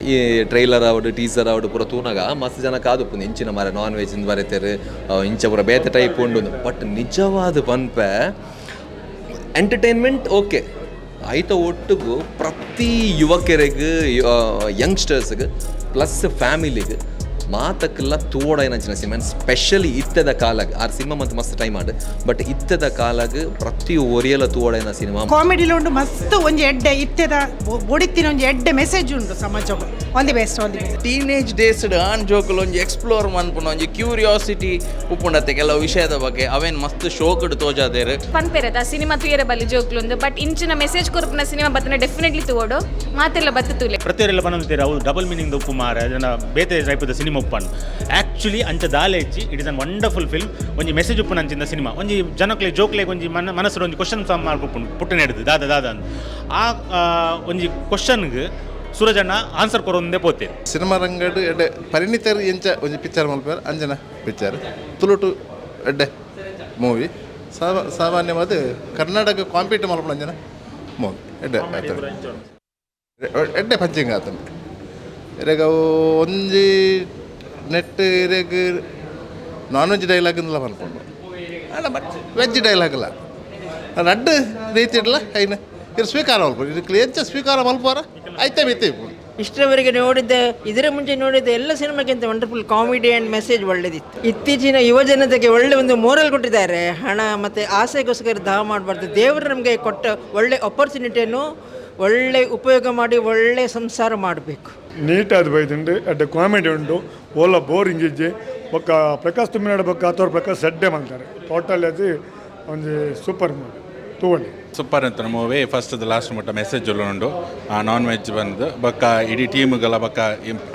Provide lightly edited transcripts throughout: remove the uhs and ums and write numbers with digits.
ಈ trailer ಆವಡು teaser ಆವಡು ಪೂರ ತೂನಾಗ ಮಸ್ತ್ ಜನ ಕಾದುಪ್ಪುಂಡು ಇಂಚಿನ ಮಾರೆ ನಾನ್ ವೆಜ್ ಇಂದ ಬರೀತಾರೆ ಇಂಚ ಪೂರ ಬೇತೆ ಟೈಪ್ ಉಂಡು. ಬಟ್ ನಿಜವಾದ ಪನ್ಪೆ ಎಂಟರ್ಟೈನ್ಮೆಂಟ್ ಓಕೆ ಆಯ್ತ ಒಟ್ಟಿಗೂ ಪ್ರತಿ ಯುವಕರಿಗೆ ಯಂಗ್ಸ್ಟರ್ಸ್ಗೆ ಪ್ಲಸ್ ಫ್ಯಾಮಿಲಿಗೆ ಮಾತಕ್ಕೆಲ್ಲ ತೋಡೈನಂಚಿನ ಸಿನಿಮಾ ಸ್ಪೆಷಲಿ ಇತ್ತದ ಕಾಲಾಗ ಆ ಸಿನಿಮಾ ಮತ್ತು ಮಸ್ತ್ ಟೈಮ್ ಆಡು ಬಟ್ ಇತ್ತದ ಕಾಲಾಗ ಪ್ರತಿ ಒರಿಯಲ ತೋಡೈನ ಸಿನಿಮಾ ಕಾಮಿಡಿಲ ಉಂಡು ಮಸ್ತ್ ಒಂಜಿ ಎಡ್ಡೆ ಇತ್ತದ ಬೊಡಿತ್ತಿನ ಒಂಜಿ ಎಡ್ಡೆ ಮೆಸೇಜ್ ಉಂಡು ಸಮಾಜಕ್ಕೆ ಒಂದಿ ಬೆಸ್ಟ್ ಟೀನೇಜ್ ಡೇಸ್ಡ್ ಆನ್ ಜೋಕುಲು ಒಂಜಿ ಎಕ್ಸ್ಪ್ಲೋರ್ ಮನ್ಪುನ ಒಂಜಿ ಕ್ಯೂರಿಯಾಸಿಟಿ ಉಪ್ಪುಂಡತ್ತೆ ಕೆಲವು ವಿಷಯದ ಬಗ್ಗೆ ಅವೇನು ಮಸ್ತ್ ಶೋಕಡ್ ತೋಜಾದೇರು ಪನ್ಪೆರದ ಸಿನಿಮಾ ತೂಯರ ಬಲ್ಲಿ ಜೋಕ್ಲುಂದು ಬಟ್ ಇಂಚಿನ ಮೆಸೇಜ್ ಕೊರ್ಪುನ ಸಿನಿಮಾ ಬತ್ತನ ಡೆಫಿನೆಟ್ಲಿ ತೂಡು ಮಾತೆಲ್ಲ ಬತ್ತುಲೆ ಪ್ರತಿಯೊರೆಲ್ಲ ಪನಂತೀರ ಅವು ಡಬಲ್ ಮೀನಿಂಗ್ ಉಪ್ಪು ಮಾರ ಅದನ್ನ ಬೇತೆ ಟೈಪದ ಸಿನಿಮಾ ಉಪ್ಪನ್ನು ಆ್ಯಕ್ಚುಲಿ ಅಂಚ ದಾಲೆ ಇಚ್ಚಿ it is an wonderful film ಒಂಜಿ ಮೆಸೇಜ್ ಉಪ್ಪು ಅಂಚಿನ ಸಿನಿಮಾ ಒಂಜಿ ಜನಕ್ಲೆ ಜೋಕ್ಲೆಗೆ ಒಂಜಿ ಮನಸ್ಸು ಒಂಜಿ ಕ್ವಶನ್ ಫಾರ್ಮ್ ಮಾಡ್ಕೊಪ್ಪುಂಡು ಪುಟ್ಟನೆ ಹಿಡಿದು ದಾದ ಅಂತ ಆ ಒಂಜಿ ಕ್ವಶನ್ಗೆ ಸೂರಜಣ್ಣ ಆನ್ಸರ್ ಕೊರೊಂದೇ ಪೋತೇನೆ ಸಿನಿಮಾ ರಂಗಡ್ ಎಡ್ಡೆ ಪರಿಣಿತರು ಎಂಚ ಒಂಜಿ ಪಿಕ್ಚರ್ ಮಲ್ಪೇರ ಅಂಜನ ಪಿಕ್ಚರ್ ತುಳುಟು ಎಡ್ಡೆ ಮೂವಿ ಸಾಮಾನ್ಯವಾದ ಕರ್ನಾಟಕ ಕಾಂಪೀಟ್ ಮಲ್ಪನ ಅಂಜನ ಮೂವಿ ಎಡ್ಡೆ ಎಡ್ಡೆ ಪಂಚಿಂಗ್ ಆತನು ಇರಾಗ ಒಂಜಿ ನೆಟ್ ಇರಾಗ ನಾನ್ ವೆಜ್ ಡೈಲಾಗ್ ಎಲ್ಲ ಮಲ್ಕೊಂಡು ಅಲ್ಲ ಬಟ್ ವೆಜ್ ಡೈಲಾಗ್ ಅಲ್ಲ ರಡ್ಡು ರೀತಿ ಇಡಲ್ಲ ಐನ ಇದು ಸ್ವೀಕಾರ ಮಲ್ಕೊಂಡು ಇದು ಎಂಚ ಸ್ವೀಕಾರ ಮಲ್ಪಾರ ಆಯ್ತಾ ಬಿತ್ತೇ ಇಷ್ಟರವರೆಗೆ ನೋಡಿದ್ದೆ ಇದರ ಮುಂಚೆ ನೋಡಿದ್ದೆ ಎಲ್ಲ ಸಿನಿಮಾಕ್ಕಿಂತ ವಂಡರ್ಫುಲ್ ಕಾಮಿಡಿ ಆ್ಯಂಡ್ ಮೆಸೇಜ್ ಒಳ್ಳೆದಿತ್ತು. ಇತ್ತೀಚಿನ ಯುವ ಜನತೆಗೆ ಒಳ್ಳೆ ಒಂದು ಮೋರಲ್ ಕೊಟ್ಟಿದ್ದಾರೆ. ಹಣ ಮತ್ತು ಆಸೆಗೋಸ್ಕರ ದಾವ ಮಾಡಬಾರ್ದು. ದೇವರು ನಮಗೆ ಕೊಟ್ಟ ಒಳ್ಳೆ ಅಪರ್ಚುನಿಟಿಯನ್ನು ಒಳ್ಳೆ ಉಪಯೋಗ ಮಾಡಿ ಒಳ್ಳೆ ಸಂಸಾರ ಮಾಡಬೇಕು. ನೀಟಾದ ಬೈದುಂಡು ಅಡ್ಡ ಕಾಮಿಡಿ ಉಂಡು ಓಲ ಬೋರಿಂಗ್ ಇಜ್ಜಿ ಬೊಕ್ಕ ಪ್ರಕಾಶ್ ತುಮ್ಮಿನಾಡು ಬೊಕ್ಕ ಅಥವ್ರ ಪ್ರಕಾಶ್ ಸಡ್ಡೆ ಮಾಡ್ತಾರೆ ಟೋಟಲ್ ಅದು ಒಂದು ಸೂಪರ್ ಮೂವಿ ತಗೊಂಡು ಸೂಪರ್ ಅಂತ ಮೂವಿ ಫಸ್ಟ್ ಲಾಸ್ಟ್ ಮಟ್ಟ ಮೆಸೇಜ್ ಉಂಡು ನಾನ್ ವೆಜ್ ಬಂದು ಬಕ್ಕ ಇಡೀ ಟೀಮ್ಗೆಲ್ಲ ಬಕ್ಕ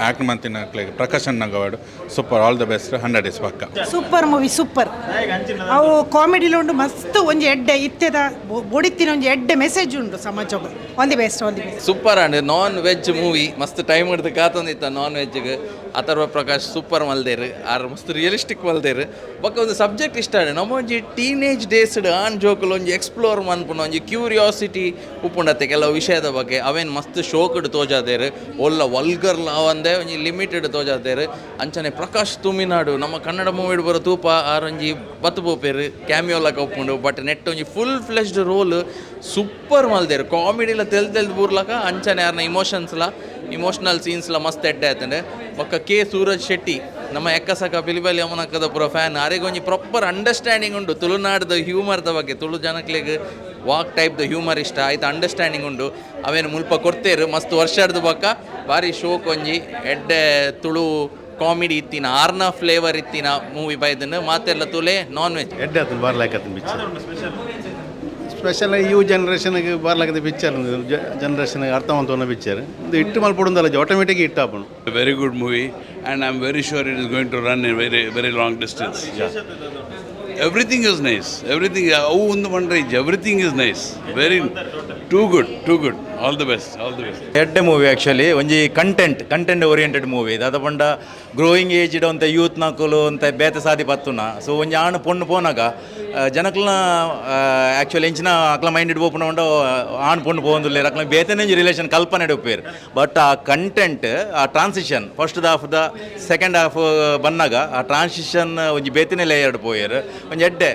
ಆ್ಯಕ್ಟ್ ಮಂತಿನ ಪ್ರಕಾಶ್ ನಂಗವಾಡು super all the best 100 days ಪಕ್ಕ ಸೂಪರ್ ಮೂವಿ ಸೂಪರ್ ಅವು ಕಾಮಿಡಿಲ ಉಂಡು ಮಸ್ತ್ ಒಂಜಿ ಎಡ್ಡೆ ಇತ್ತದ ಬೊಡಿತ್ತಿನ ಒಂಜಿ ಎಡ್ಡೆ ಮೆಸೇಜ್ ಉಂಡು ಸಮಾಜಕ್ಕೆ ಒಂದಿ best super and non veg movie ಮಸ್ತ್ ಟೈಮ್ ಹಿಡ್ದು ಕಾತಂದಿತ್ತ ನಾನ್ ವೆಜ್ಗೆ ಅಥರ್ವ ಪ್ರಕಾಶ್ ಸೂಪರ್ ಮಲ್ದೇರು ಆರು ಮಸ್ತ್ ರಿಯಲಿಸ್ಟಿಕ್ ಮಲ್ದೇರು ಬೊಕ್ಕ ಒಂದು ಸಬ್ಜೆಕ್ಟ್ ಇಷ್ಟ ನಮ್ಮ ಒಂಜಿ ಟೀನೇಜ್ ಡೇಸ್ಡ್ ಆನ್ ಜೋಕುಲು ಒಂಜಿ ಎಕ್ಸ್ಪ್ಲೋರ್ ಮನ್ಪುನ ಒಂಜಿ ಕ್ಯೂರಿಯಾಸಿಟಿ ಉಪ್ಪುಂಡತ್ತೆ ಕೆಲವು ವಿಷಯದ ಬಗ್ಗೆ ಅವೇನು ಮಸ್ತ್ ಶೋಕಡ್ ತೋಜಾದೇರು ಒಲ್ಲ ವಲ್ಗರ್ ಲಾವಂದೆ ಒಂಜಿ ಲಿಮಿಟೆಡ್ ತೋಜಾದೇರು ಅಂಚನೆ ಪ್ರಕಾಶ್ ತುಮಿನಾಡು ನಮ್ಮ ಕನ್ನಡ ಮೂವಿ ಬರೋ ತೂಪ ಆರೊಂಜಿ ಬತ್ತು ಬೋಪೇರು ಕ್ಯಾಮಿಯೋಲಕ ಒಪ್ಪುಂಡು ಬಟ್ ನೆಟ್ ಒಂಜಿ ಫುಲ್ ಫ್ಲೆಶ್ಡ್ ರೋಲ್ ಸೂಪರ್ ಮಲ್ದೇರು ಕಾಮಿಡಿಲ ತೆಲ್ದು ಬೂರ್ಲಕ ಅಂಚನೆ ಯಾರನ್ನ ಇಮೋಷನಲ್ ಸೀನ್ಸ್ಲ ಮಸ್ತ್ ಎಡ್ಡೆ ಆಯ್ತಂಡೆ ಒಕ್ಕ ಕೆ ಸೂರಜ್ ಶೆಟ್ಟಿ ನಮ್ಮ ಎಕ್ಕಸಕ ಪಿಲಿಬಲಿ ಯಮನಕ್ಕದ ಪುರ ಫ್ಯಾನ್ ಆರಿಗೆ ಒಂಜಿ ಪ್ರಾಪರ್ ಅಂಡರ್ಸ್ಟ್ಯಾಂಡಿಂಗ್ ಉಂಡು ತುಳುನಾಡ್ದ ಹ್ಯೂಮರ್ದ ಬಗ್ಗೆ ತುಳು ಜನಕ್ಲೆಗ್ ವಾಕ್ ಟೈಪ್ದ ಹ್ಯೂಮರ್ ಇಷ್ಟ ಆಯ್ತು ಅಂಡರ್ಸ್ಟ್ಯಾಂಡಿಂಗ್ ಉಂಡು ಅವೇನು ಮುಲ್ಪ ಕೊಡ್ತೇರು ಮಸ್ತ್ ವರ್ಷದ ಬಕ್ಕ ಭಾರಿ ಶೋಕ್ ಒಂಜಿ ಎಡ್ಡೆ ತುಳು ಕಾಮಿಡಿ ಇತ್ತಿನ ಆರ್ನ ಫ್ಲೇವರ್ ಇತ್ತಿನ ಮೂವಿ ಬೈದನ್ನು ಮಾತೆಲ್ಲ ತುಲೆ ನಾನ್ ವೆಜ್ ಎಡ್ಡೆ ಆತನ ಬಾರ್ಲಾಕತ್ತ ಪಿಕ್ಚರ್ ಸ್ಪೆಷಲ್ ಯೂ ಜನರೇಷನ್ಗೆ ಬಾರ್ಲಾಕದ ಪಿಕ್ಚರ್ ಜನರೇಷನ್ಗೆ ಅರ್ಥವಂತವನ್ನ ಪಿಕ್ಚರ್ ಇದು ಇಟ್ಟು ಮಲ್ಪಡುಂದಲ್ಲ ಆಟೋಮೆಟಿಕ್ ಇಟ್ಟು ಹಾಪುಂಡು very good movie and I am very sure it is going to run in very long distance everything is nice everything ಅವು ಒಂದು ಮಂಡ್ರೆ everything is nice very too good all the best ಎಡ್ಡೆ movie actually ಒಂಜಿ content oriented movie ದಾದ ಪಂಡ growing age ಇಡೋಂಥ youth ನಕುಲು ಅಂತ ಬೇತೆ ಸಾದಿ ಪತ್ತುನ ಸೊ ಒಂಜಿ ಆಣ್ ಪೊಣ್ಣು ಪೋನಾಗ ಜನಕ್ಲನ ಆ್ಯಕ್ಚುಲಿ ಎಂಚಿನ ಅಕ್ಲ ಮೈಂಡ್ ಓಪನ್ ಉಂಡು ಆಣ್ ಪೊಣ್ಣು ಪೋಂದುಲ್ಲೇರು ಅಕ್ಲ ಬೇತೆನೇ ರಿಲೇಷನ್ ಕಲ್ಪನೆ ಉಪ್ಪೇರು ಬಟ್ ಆ ಕಂಟೆಂಟ್ ಆ ಟ್ರಾನ್ಸಿಷನ್ ಫಸ್ಟ್ ಹಾಫ್ದ ಸೆಕೆಂಡ್ ಹಾಫ್ ಬಂದಾಗ ಆ ಟ್ರಾನ್ಸಿಷನ್ ಒಂಜಿ ಬೇತಿನೇ ಲೇಯರ್ಡ್ ಪೋಯರು ಒಂಜಿ ಎಡ್ಡೆ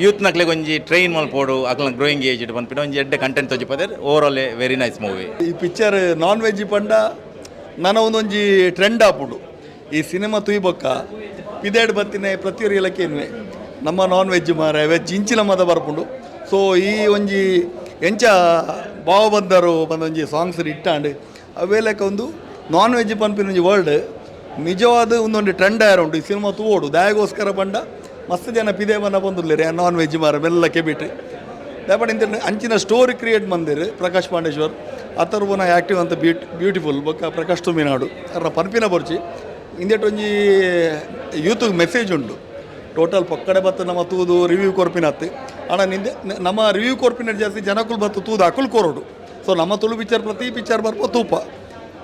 ಯೂತ್ ನಕ್ಲೆಗೆ ಒಂಜಿ ಟ್ರೈನ್ ಮಲ್ಪೋಡು ಅಕ್ಲ ಗ್ರೋಯಿಂಗ್ ಏಜ್ ಇಟ್ಟು ಬಂದ್ಬಿಟ್ಟು ಒಂಜಿ ಎಡ್ಡೆ ಕಂಟೆಂಟ್ ತೋಜಿಪದೇರ್ overall very nice movie. ಈ ಪಿಕ್ಚರ್ ನಾನ್ ವೆಜ್ ಪಂಡ ನನ್ನ ಒಂದೊಂಜಿ ಟ್ರೆಂಡ್ ಆಪುಡು ಈ ಸಿನಿಮಾ ತುಯ್ಬೊಕ್ಕ ಪಿದೇಡ್ ಬತ್ತಿನ ಪ್ರತಿಯೊರು ಇಲಕ್ಕೇನುವೆ ನಮ್ಮ ನಾನ್ ವೆಜ್ ಮಾರ ವೆಜ್ ಇಂಚಿನ ಮದ ಬರ್ಪುಂಡು ಸೊ ಈ ಒಂಜಿ ಎಂಚ ಭಾವ ಬಂದರು ಬಂದೊಂಜಿ ಸಾಂಗ್ಸ್ ಇಟ್ಟಾಂಡು ಅವೇಲಕ ಒಂದು ನಾನ್ ವೆಜ್ ಪನ್ಪಿನ ಒಂಜಿ ವರ್ಲ್ಡ್ ನಿಜವಾದ ಒಂದೊಂದು ಟ್ರೆಂಡ್ ಆಯರುಂಡು ಈ ಸಿನಿಮಾ ತೂವೋಡು ದಾಯಗೋಸ್ಕರ ಬಂಡ ಮಸ್ತ್ ಜನ ಪಿದೇ ಬನ್ನ ಬಂದುಲ್ಲೇರಿ ನಾನ್ ವೆಜ್ ಮಾರ ಮೆಲ್ಲಕ್ಕೆ ಬಿಟ್ಟು ದಯಪಟ್ಟು ಇಂತ ಅಂಚಿನ ಸ್ಟೋರಿ ಕ್ರಿಯೇಟ್ ಮಂದಿರು ಪ್ರಕಾಶ್ ಪಾಂಡೇಶ್ವರ್ ಅಥರ್ವನ ಆ್ಯಕ್ಟಿವ್ ಅಂತ ಬ್ಯೂಟಿಫುಲ್ ಬೊಕ್ಕ ಪ್ರಕಾಶ್ ತುಮಿನಾಡು ಅರ ಪನ್ಪಿನ ಬರ್ಚಿ ಇಂದೆಟ್ ಒಂಜಿ ಯೂತ್ ಮೆಸೇಜ್ ಉಂಡು ಟೋಟಲ್ ಪಕ್ಕಡೆ ಬತ್ತು ನಮ್ಮ ತೂದು ರಿವ್ಯೂ ಕೊರ್ಪಿನತ್ತು ಅಣ್ಣ ನಿಂದೆ ನಮ್ಮ ರಿವ್ಯೂ ಕೊರ್ಪಿನ ಜಾಸ್ತಿ ಜನಕ್ಕೂ ಬತ್ತು ತೂದು ಅಕುಲ್ ಕೊರೋಡು ಸೊ ನಮ್ಮ ತುಳು ಪಿಕ್ಚರ್ ಪ್ರತಿ ಪಿಕ್ಚರ್ ಬರ್ಬೋ ತೂಪ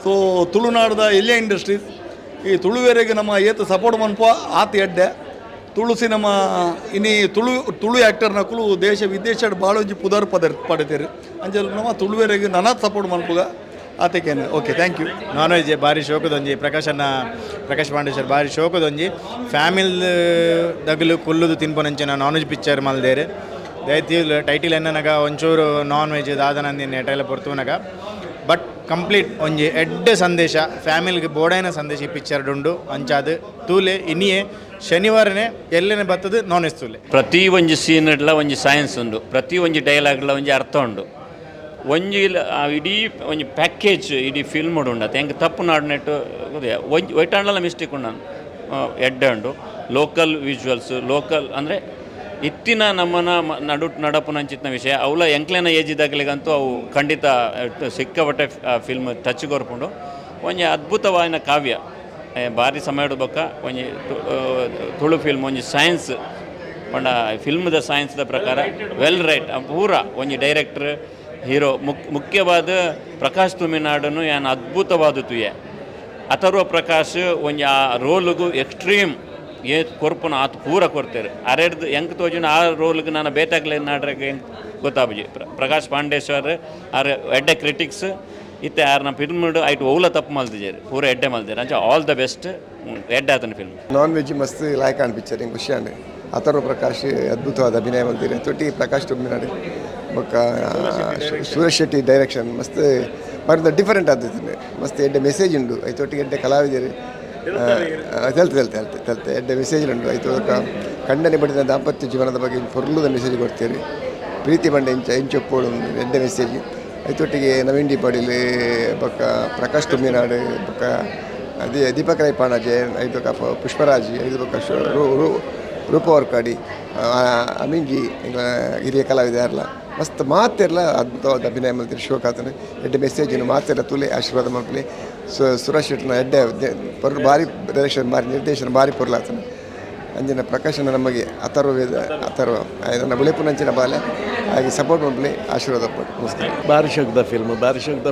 ಸೊ ತುಳುನಾಡ್ದ ಎಲ್ಲಿಯ ಇಂಡಸ್ಟ್ರೀಸ್ ಈ ತುಳುವೇರೆಗೆ ನಮ್ಮ ಏತು ಸಪೋರ್ಟ್ ಮನ್ಪ ಆತ ಎಡ್ಡೆ ತುಳು ಸಿನಿಮಾ ಇನ್ನಿ ತುಳು ಆ್ಯಕ್ಟರ್ ನಕಲು ದೇಶ ವಿದೇಶ ಬಾಳೊಂಜಿ ಪುದರ್ ಪಡೆತೇರು ಅಂಜಲ್ ನಮ್ಮ ತುಳುವೇರೆಗೆ ನನಾತ್ ಸಪೋರ್ಟ್ ಮನ್ಪುಗ ಆತಕ್ಕೇನು okay thank you. Non veg ಭಾರಿ ಶೋಕದೊಂಜಿ ಪ್ರಕಾಶ್ ಪಾಂಡೇಶ್ವರ್ ಭಾರಿ ಶೋಕದೊಂಜಿ ಫ್ಯಾಮಿಲ್ ದಗಲು ಕುಲ್ಲುದು ತಿನ್ಪೊನಂಚಿನ ನಾನ್ ವೆಜ್ ಪಿಕ್ಚರ್ ಮಲ್ದೇರು ದಯತಿ ಟೈಟಿಲ್ ಎನ್ನನಗ ಒಂಚೂರು ನಾನ್ ವೆಜ್ ದಾದನಂದಿನ ಎಟೆಲ್ಲ ಪೊರ್ತುನಗ ಬಟ್ ಕಂಪ್ಲೀಟ್ ಒಂಜಿ ಎಡ್ಡೆ ಸಂದೇಶ ಫ್ಯಾಮಿಲಿಗೆ ಬೋಡೈನ ಸಂದೇಶ ಈ ಪಿಕ್ಚರ್ ಉಂಡು ಅಂಚಾದು ತೂಲೆ ಇನ್ನಿಯೇ ಶನಿವಾರನೇ ಎಲ್ಲೇನೆ ಬರ್ತದೆ ನಾನ್ ವೆಜ್ ತೂಲೆ. ಪ್ರತಿ ಒಂಜಿ ಸೀನ್ಡ್ಲ ಒಂಜಿ ಸೈನ್ಸ್ ಉಂಡು, ಪ್ರತಿ ಒಂಜಿ ಡೈಲಾಗ್ಲ ಒಂಜಿ ಅರ್ಥ ಉಂಡು. ಒಂಜಿ ಇಡೀ ಒಂಜಿ ಪ್ಯಾಕೇಜ್ ಇಡೀ ಫಿಲ್ಮ್ ಉಂಡು. ಅದು ಹೆಂಗೆ ತಪ್ಪು ನಾಡ್ನೆಟ್ಟು ಒಂಜಿ ಒಯ್ಟಾಂಡ್ಲ ಮಿಸ್ಟೇಕ್ ಉಂಡು ಎಡ್ಡೆ ಉಂಡು. ಲೋಕಲ್ ವಿಜುವಲ್ಸ್ ಲೋಕಲ್ ಅಂದರೆ ಇತ್ತಿನ ನಮ್ಮನ ನಡಪುನಂಚಿತ್ನ ವಿಷಯ ಅವಳ ಎಂಕ್ಲೆನ ಏಜಿದಾಗಲಿಗಂತೂ ಅವು ಖಂಡಿತ ಸಿಕ್ಕಾಪಟ್ಟೆ ಫಿಲ್ಮ್ ಟಚ್ ಕೊರ್ಪುಂಡು. ಒಂಜಿ ಅದ್ಭುತವಾದ ಕಾವ್ಯ ಭಾರಿ ಸಮಯದ ಬೊಕ್ಕ ಒಂಜಿ ತುಳು ಫಿಲ್ಮ್ ಒಂಜಿ ಸೈನ್ಸ್ ಪಂಡ ಫಿಲ್ಮ್ದ ಸೈನ್ಸ್ದ ಪ್ರಕಾರ ವೆಲ್ ರೈಟ್ ಪೂರ ಒಂಜಿ ಡೈರೆಕ್ಟ್ರ್ ಹೀರೋ ಮುಖ್ಯವಾದ ಪ್ರಕಾಶ್ ತುಮಿನಾಡನು ಏನು ಅದ್ಭುತವಾದ ತುಯೆ ಅಥರ್ವ ಪ್ರಕಾಶ್ ಒಂಜಿ ಆ ರೋಲ್ಗೂ ಎಕ್ಸ್ಟ್ರೀಮ್ ಕೊರ್ಪುನ ಆತು ಪೂರ ಕೊಡ್ತೇರು ಅರೆಡ್ದು ಹೆಂಗೆ ತೋಜಿನ ಆ ರೋಲ್ಗೆ ನಾನು ಬೇತಾಗ್ಲೆ ನಾಡ್ರಕ್ಕೆ ಗೊತ್ತಾಬುಜಿ. ಪ್ರಕಾಶ್ ಪಾಂಡೇಶ್ವರ್ ಆರ್ ಎಡ್ಡೆ ಕ್ರಿಟಿಕ್ಸ್ ಇತ್ತೆ ಯಾರು ನಮ್ಮ ಫಿಲ್ಮ್ ಐಟು ಓಲ ತಪ್ಪು ಮಲ್ದಿದ್ದಾರೆ ಪೂರ ಎಡ್ಡೆ ಮಲ್ದಿದ್ದಾರೆ ಅಂಚ ಆಲ್ ದ ಬೆಸ್ಟ್ ಎಡ್ಡೆ ಆತನ ಫಿಲ್ಮ್. ನಾನ್ ವೆಜ್ ಮಸ್ತ್ ಲಾಯ್ಕಾನ್ ಪಿಕ್ಚರ್ ಹಿಂಗೆ ಖುಷಿ ಅಂಡೆ ಅಥರ್ವ ಪ್ರಕಾಶ್ ಅದ್ಭುತವಾದ ಅಭಿನಯ ಮಲ್ದಿರಿ ತೊಟ್ಟಿ ಪ್ರಕಾಶ್ ತುಮ್ಮಿನಾಡು ಬೊಕ್ಕ ಸೂರಜ್ ಶೆಟ್ಟಿ ಡೈರೆಕ್ಷನ್ ಮಸ್ತ್ ಬರೆದ ಡಿಫರೆಂಟ್ ಆದಿತ್ತು ಮಸ್ತ್ ಎಡ್ಡೆ ಮೆಸೇಜ್ ಉಂಡು ಐತೊಟ್ಟಿಗೆ ಎಡ್ಡೆ ಕಲಾವಿದರು ತೆಲ್ತೆ ಎಡ್ಡೆ ಮೆಸೇಜ್ ಉಂಡು ಐತು ಖಂಡನೆ ಪಡಿದ ದಾಂಪತ್ಯ ಜೀವನದ ಬಗ್ಗೆ ಪೊರ್ಲುದ ಮೆಸೇಜ್ ಕೊಡ್ತೀರಿ ಪ್ರೀತಿ ಬಂಡೆ ಇಂಚೊಪ್ಪೋಡು ಎಡ್ಡೆ ಮೆಸೇಜ್ ಐತೊಟ್ಟಿಗೆ ನವೀನ್ ಡಿ ಪಾಟೀಲ್ ಬೊಕ್ಕ ಪ್ರಕಾಶ್ ತುಮ್ಮಿನಾಡು ಬೊಕ್ಕ ದೀಪಕ್ ರೈ ಪಾಣಾಜೆ ಐದು ಬೊಕ್ಕ ಪುಷ್ಪರಾಜ್ ಐದು ಬೊಕ್ಕ ರೂಪವರ್ಕಾಡಿ ಅಮೀನ್ಜಿ ಹಿರಿಯ ಕಲಾವಿದರಲ್ಲ ಮಸ್ತ್ ಮಾತೆಲ್ಲ ಅದ್ಭುತವಾದ ಅಭಿನಯ ಮಾಡ್ತೀರಿ ಶೋಕ್ ಆತನ ಎಡ್ಡೆ ಮೆಸೇಜಿನ ಮಾತೆಲ್ಲ ತುಲೆ ಆಶೀರ್ವಾದ ಮಾಡ್ಲಿ. ಸುರೇಶ್ ಶೆಟ್ಟಿನ ಎಡ್ಡೆ ಭಾರಿ ಡೈರೆಕ್ಷನ್ ಭಾರಿ ನಿರ್ದೇಶನ ಭಾರಿ ಪೊರ್ಲಾತನ ಅಂಜಿನ ಪ್ರಕಾಶನ ನಮಗೆ ಅಥರ್ವ ನನ್ನ ಬುಳೆಪುನಂಚಿನ ಬಾಲೆ ಹಾಗೆ ಸಪೋರ್ಟ್ ಮಾಡ್ಲಿ ಆಶೀರ್ವಾದ ಪಟ್ಟು ನಮಸ್ಕಾರ. ಭಾರಿ ಶೋಕದ